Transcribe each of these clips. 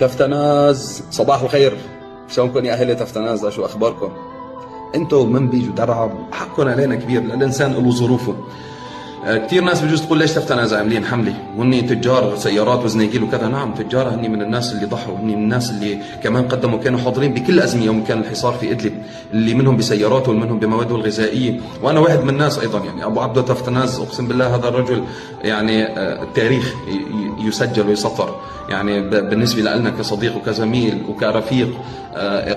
تفتناز صباح الخير. شلونكم يا اهل تفتناز؟ شو اخباركم؟ انتم من بيجوا درعا حقكم علينا كبير، الانسان له ظروفه. كثير ناس بجوز تقول ليش تفتناز عاملين حمله وهن تجار سيارات وزنيجيل وكذا. نعم تجار، هني من الناس اللي ضحوا، هني من الناس اللي كمان قدموا، كانوا حاضرين بكل ازمه يوم كان الحصار في ادلب، اللي منهم بسياراته ومنهم بمواده الغذائيه. وانا واحد من الناس ايضا. يعني ابو عبده تفتناز اقسم بالله هذا الرجل يعني التاريخ يسجل ويسطر. يعني بالنسبه لنا كصديق وكزميل وكرفيق،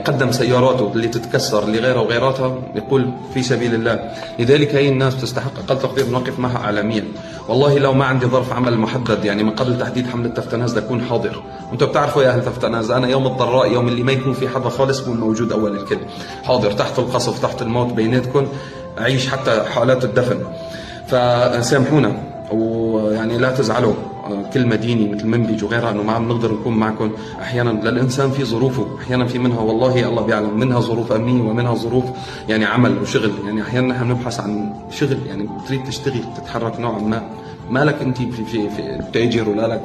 قدم سياراته اللي تتكسر اللي غيرها وغيراتها، يقول في سبيل الله. لذلك هي الناس تستحق اقل تقدير نوقف معها اعلاميا. والله لو ما عندي ظرف عمل محدد يعني من قبل تحديد حمله تفتناز لكون حاضر. وانتم بتعرفوا يا اهل تفتناز، انا يوم الضراء، يوم اللي ما يكون في حدا خالص، بكون موجود اول الكل، حاضر تحت القصف تحت الموت بيناتكم، اعيش حتى حالات الدفن. فسامحونا ويعني لا تزعلوا كل مدينه مثل منبج وغيرها انه ما عم نقدر نكون معكم. احيانا للانسان في ظروفه، احيانا في منها والله الله بيعلم، منها ظروف امنيه ومنها ظروف يعني عمل وشغل. يعني احيانا نحن بنبحث عن شغل، يعني بتريد تشتغل تتحرك نوعا ما، ما لك انت في التاجر ولا لك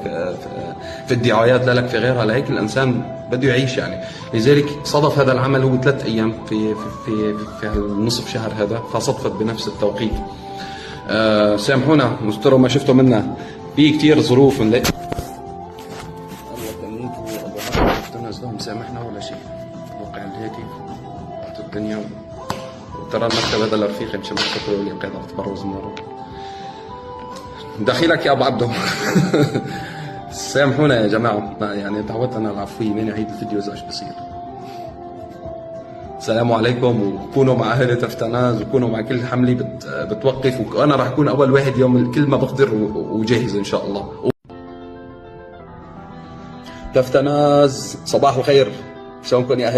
في الدعايات لا لك في غيرها. لهيك الانسان بده يعيش يعني. لذلك صادف هذا العمل هو 3 ايام في النصف شهر هذا، فصدفت بنفس التوقيت. سامحونا واستروا ما شفتوا منا، في كثير ظروف الله تمنيت وابو عبد تفتناز لهم سامحنا ولا شيء. وقع الهاتف وقت الدنيا، وترى المكتب هذا لرفيقي مش مكتب اللي قاعد تبرز النار. دخيلك يا ابو عبده. سامحونا يا جماعه، يعني تعودت انا على العفويه، ماني عيد الفيديوز ايش بصير. السلام عليكم، وكونوا مع اهل تفتناز وكونوا مع كل حمله بتوقف، وانا راح اكون اول واحد يوم كل ما بقدر وجاهز ان شاء الله. تفتناز صباح الخير. شلونكم يا اهل